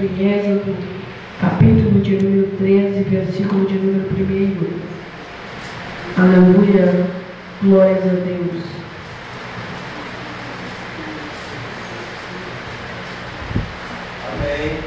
em Êxodo, capítulo de número 13, versículo de número 1. Aleluia, glórias a Deus. Amém.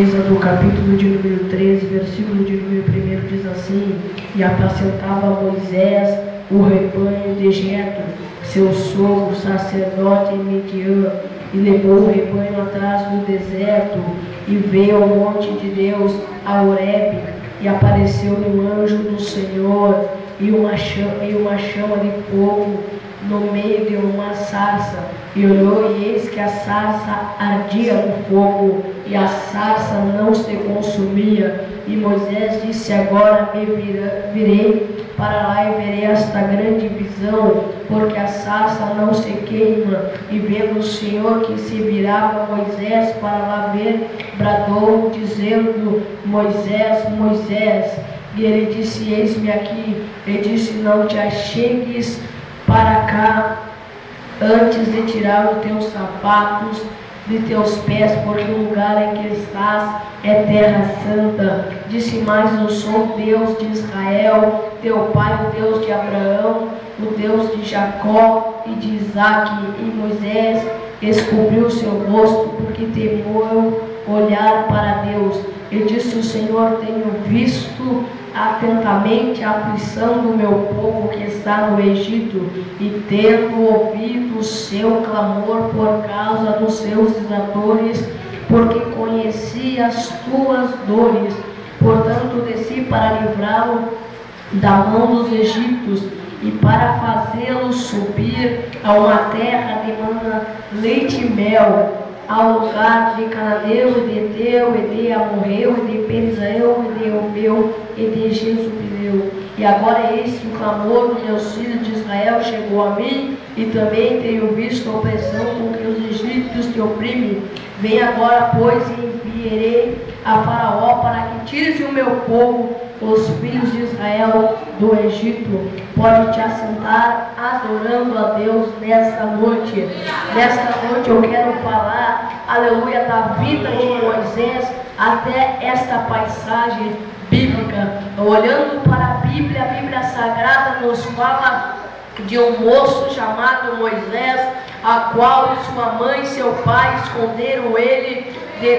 Êxodo, capítulo de número 13, versículo de número 1 diz assim: E apacentava Moisés o rebanho de Jetro, seu sogro, sacerdote em Midian, e levou o rebanho atrás do deserto, e veio ao monte de Deus, a Horebe, e apareceu-lhe um anjo do Senhor, e uma chama de fogo no meio de uma sarça, e olhou, e eis que a sarça ardia no fogo, e a sarça não se consumia. E Moisés disse: Agora me virei para lá e verei esta grande visão, porque a sarça não se queima. E vendo o Senhor que se virava Moisés para lá ver, bradou, dizendo: Moisés, Moisés. E ele disse: Eis-me aqui. Ele disse: Não te achegues para cá antes de tirar os teus sapatos de teus pés, porque o lugar em que estás é terra santa. Disse mais: Eu sou Deus de Israel, teu pai, o Deus de Abraão, o Deus de Jacó e de Isaque. E Moisés descobriu seu rosto, porque temeu olhar para Deus. E disse: O Senhor, tenho visto atentamente a aflição do meu povo que está no Egito, e tendo ouvido o seu clamor por causa dos seus exatores, porque conheci as tuas dores. Portanto, desci para livrá-lo da mão dos egípcios, e para fazê-lo subir a uma terra de mana, leite e mel, ao lugar de Cananeu, e de Eteu, e de Amorreu, e de Perizeu, e de Eubeu, e de Jezubeu. E agora eis que o clamor dos meus filhos de Israel chegou a mim, e também tenho visto a opressão com que os egípcios te oprimem. Vem agora, pois, e enviarei a Faraó para que tires o meu povo, os filhos de Israel, do Egito. Pode te assentar adorando a Deus nesta noite. Nesta noite eu quero falar, aleluia, da vida de Moisés até esta paisagem bíblica. Olhando para a Bíblia Sagrada nos fala de um moço chamado Moisés, a qual sua mãe e seu pai esconderam ele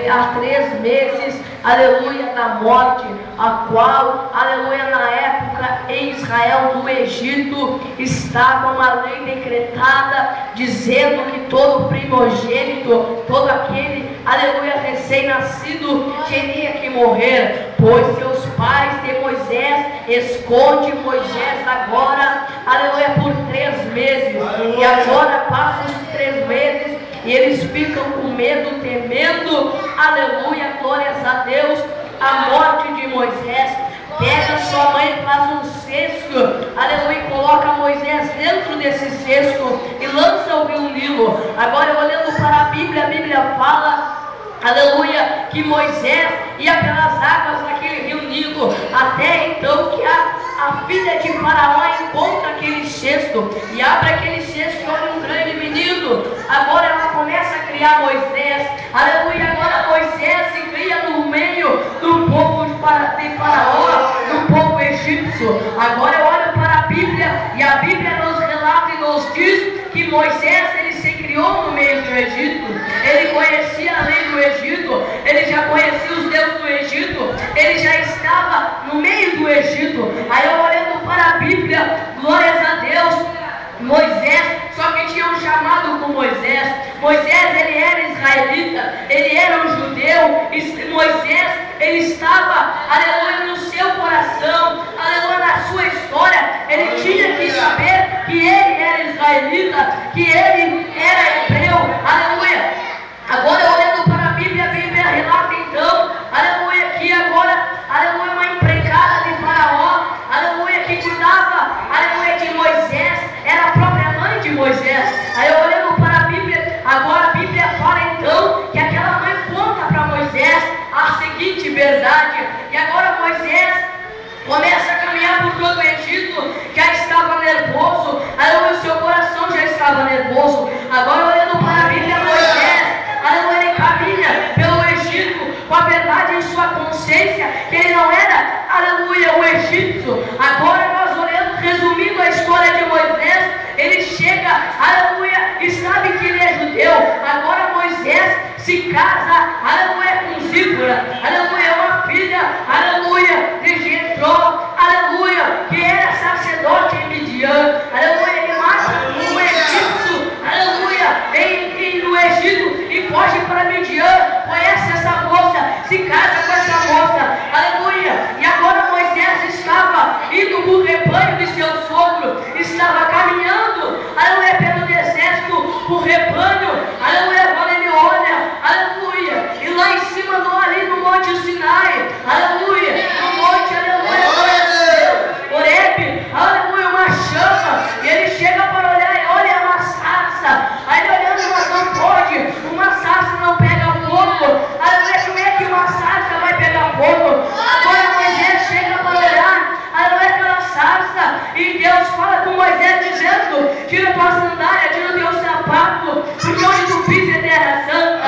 há 3 meses, aleluia, da morte, a qual, aleluia, na época em Israel, no Egito, estava uma lei decretada, dizendo que todo primogênito, todo aquele, aleluia, recém-nascido, teria que morrer, pois seus pais de Moisés esconde Moisés agora, aleluia, por 3 meses, e agora passam os 3 meses, e eles ficam com medo, temendo, aleluia, glórias a Deus, a morte de Moisés. Pega sua mãe, faz um cesto, aleluia, e coloca Moisés dentro desse cesto e lança o rio Nilo. Agora, olhando para a Bíblia fala, aleluia, que Moisés ia pelas águas daquele rio Nilo, até então que a filha de Faraó encontra aquele cesto, e abre aquele cesto e olha um grande menino. Agora ela começa a criar Moisés, aleluia, agora Moisés se cria no meio do povo de Faraó, do povo egípcio. Agora eu olho para a Bíblia, e a Bíblia nos relata e nos diz que Moisés, ele se criou no meio do Egito, ele conhecia a lei do Egito, ele já conhecia os deuses do Egito, ele já estava no meio do Egito. Aí eu olhando para a Bíblia, glórias a Deus, Moisés, só que tinha um chamado com Moisés. Moisés, ele era israelita, ele era um judeu, e Moisés, ele estava, aleluia, no seu coração, aleluia, na sua história, ele tinha que saber que ele era israelita, que ele era hebreu, aleluia. Agora olhando para a Bíblia relata então, aleluia, que agora, aleluia, uma empregada de Faraó, aleluia, que cuidava, aleluia, de Moisés, era a própria mãe de Moisés. Aí eu olhando para a Bíblia, agora a Bíblia fala então que aquela mãe conta para Moisés a seguinte verdade, e agora Moisés começa a caminhar por todo o Egito, já estava nervoso, aleluia, o seu coração já estava nervoso. Agora olhando para a Bíblia, Moisés, aleluia, com a verdade em sua consciência, que ele não era, aleluia, o egípcio. Agora nós olhando, resumindo a história de Moisés, ele chega, aleluia, e sabe que ele é judeu. Agora Moisés se casa, aleluia, com Zípora, aleluia, uma filha, aleluia, de Jetró, aleluia, que era sacerdote em Midian, aleluia, ele mata um egípcio, aleluia, no Egito, e foge para Midian, conhece essa moça, se casa com essa moça, aleluia, e agora Moisés estava indo para o rebanho de seu sogro, estava caminhando, aleluia, pelo deserto, o rebanho, aleluia, quando ele olha, aleluia, e lá em cima, ali no Monte Sinai, aleluia, no monte, aleluia, Horebe, aleluia, uma chama, e ele chega para olhar e olha uma sarça, aí ele olhando, mas não pode, uma sarça não pega fogo, aleluia, como é que uma sarça vai pegar fogo? Agora Moisés chega para olhar, aleluia, aquela sarça, e Deus fala com Moisés dizendo, tira tua sandália, tira o teu sapato, porque onde tu pisa é terra santa.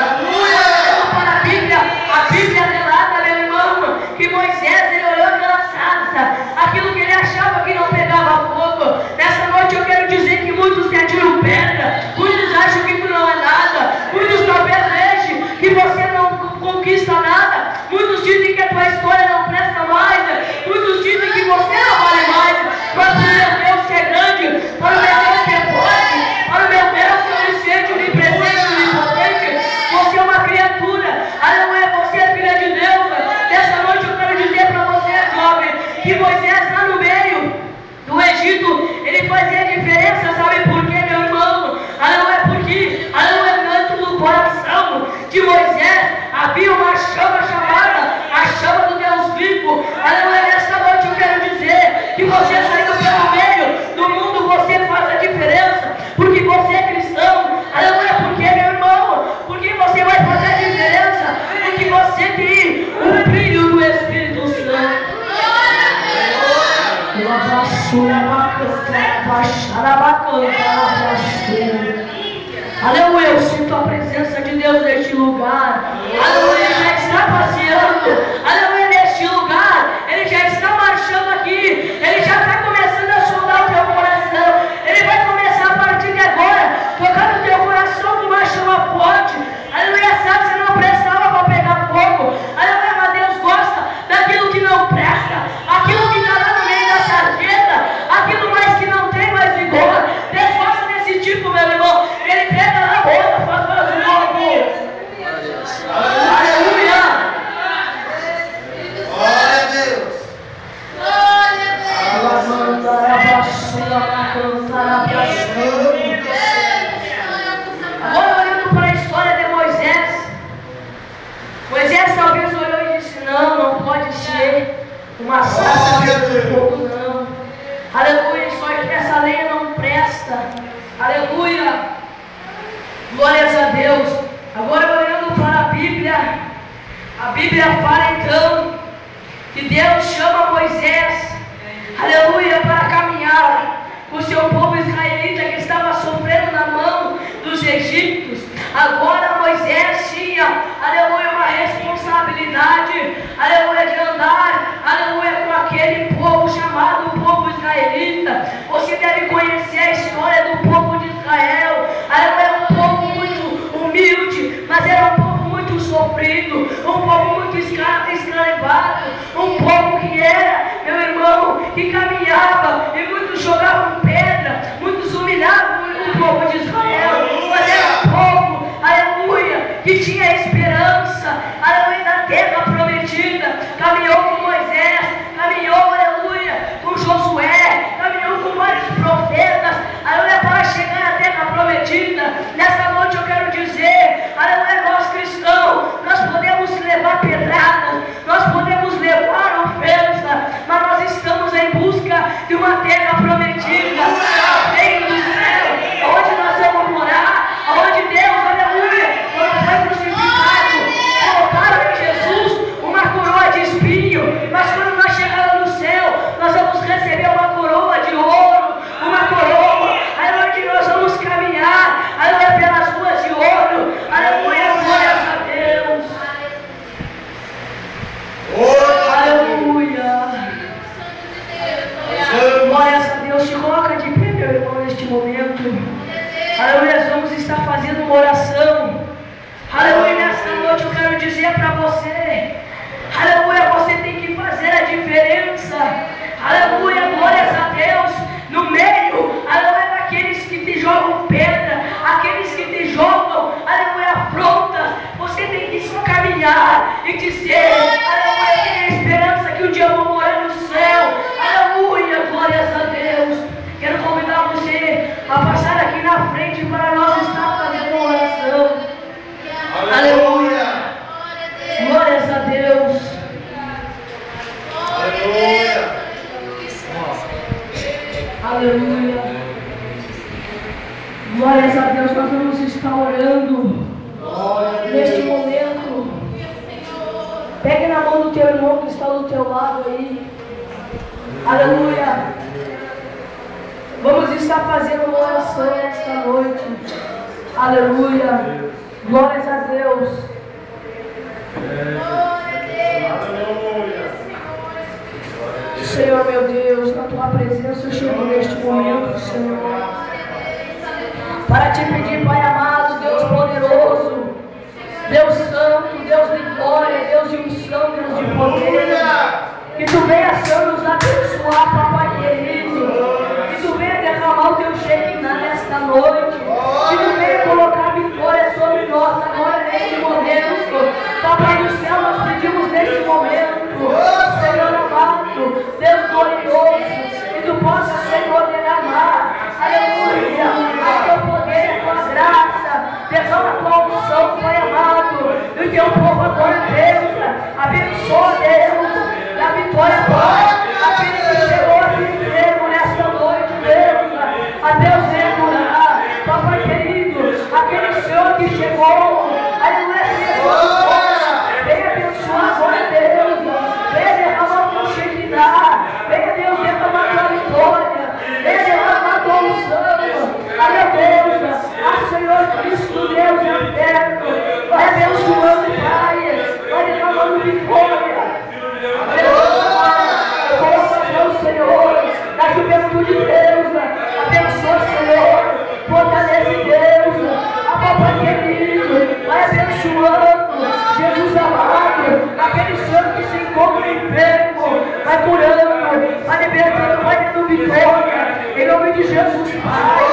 A Bíblia relata, meu irmão, que Moisés, ele olhou aquela sarça, aquilo que ele achava que não pegava fogo. Nessa noite eu quero dizer que muitos te atiram pedra, muitos acham que tu não é nada, muitos talvez vejam que você não conquista nada, muitos dizem que a tua história não presta mais, muitos dizem que você não vale mais, mas o meu Deus que é grande, para o meu Deus que é forte, para o meu Deus que é onisciente, onipresente, onipotente, você é uma criatura, aleluia, você é filha de Deus. Nessa noite eu quero dizer para você, jovem, que Moisés lá no meio do Egito, ele fazia diferença, sabe por quê, meu irmão? Aleluia, porque, aleluia, dentro do coração de Moisés havia uma chama chamada a chama do Deus vivo. Aleluia, nessa noite eu quero dizer que você saindo pelo meio do mundo, você faz a diferença, porque você é cristão. Aleluia, porque, meu irmão, porque você vai fazer a diferença, porque você tem o brilho do Espírito Santo. Aleluia, eu sinto a presença de Deus neste lugar. Aleluia, ele já está passeando. Aleluia, neste lugar, ele já está marchando aqui. Ele já está começando a sondar o teu coração. Ele vai começar a partir de agora, tocar no teu coração com uma chama forte. Aleluia, sabe, você não prestava para pegar fogo. Aleluia, mas Deus gosta daquilo que não presta, aquilo que está lá no meio da sarjeta, aquilo mais que não tem mais vigor. Deus gosta desse tipo, meu irmão. Ele pega na boca, faz o novo. Aleluia. Glória a Deus. Agora olhando para a história de Moisés, Moisés talvez olhou e disse, não pode ser uma sarça de fogo, não. Aleluia, isso aqui, essa lenha não presta. Aleluia, glórias a Deus. Agora olhando para a Bíblia fala então que Deus chama Moisés, aleluia, para caminhar com o seu povo israelita que estava sofrendo na mão dos egípcios. Agora Moisés tinha, aleluia, uma responsabilidade, aleluia, de andar, aleluia, com aquele povo chamado povo israelita. Você deve conhecer a história do povo de Israel. Aleluia, um povo muito humilde, mas era um povo muito sofrido, um povo muito escravizado, um povo que era, meu irmão, que caminhava e muitos jogavam pedra, muitos humilhavam o povo de Israel, mas era um povo, aleluia, que tinha esperança, aleluia, na terra prometida. Caminhou com Moisés, caminhou, aleluia, com Josué, caminhou com vários profetas, aleluia, para chegar à terra prometida. Nessa noite eu quero dizer, aleluia, nós cristãos, nós podemos levar pedradas, nós podemos levar ofensa, mas nós estamos em busca de uma terra prometida, a reino do céu, onde nós vamos morar, onde Deus, aleluia, quando foi crucificado, colocaram em Jesus uma coroa de caminhar e dizer, aleluia, tenha esperança que um dia eu vou morar no céu. Aleluia, glórias a Deus. Quero convidar você a passar aqui na frente para nós estar fazendo uma oração. Aleluia. Glórias a Deus. Aleluia. Aleluia. Glórias a Deus. Nós vamos estar orando neste momento. Pegue na mão do teu irmão que está do teu lado aí. Aleluia. Vamos estar fazendo uma oração nesta noite. Aleluia. Glórias a Deus. Senhor meu Deus, na tua presença eu chego neste momento, Senhor, para te pedir, Pai amado, Deus poderoso, Deus santo, Deus de glória, Deus de unção, Deus de poder, que tu venha, Senhor, nos abençoar, Papai querido, que tu venha derramar o teu Shekinah nesta noite, que tu venha colocar vitória sobre nós agora neste momento. Papai do céu, nós pedimos neste momento, Senhor amado, Deus glorioso, que tu possa, Senhor, derramar, aleluia, a teu poder, a tua graça, derrama a tua unção, Pai amado, e o teu povo agora, Deus, abençoa, Deus, da vitória, Pai, aquele que chegou aqui enfermo nesta noite, Deus, a Deus venha curar, Papai querido, aquele Senhor que chegou, aleluia, venha abençoar agora, Deus, venha derramar o teu Shekinah, venha, Deus, derramar a tua vitória, venha derramar a tua unção, aleluia, a Senhor Cristo, Deus eterno, vai abençoando, Pai, vai derramando vitória, aleluia, Senhor, da juventude de Deus, abençoa, Senhor, fortalece, Deus, a papai querido, vai abençoando, Jesus amado, aquele santo que se encontra enfermo, vai curando, vai libertando, vai dando vitória, em nome de Jesus, Pai.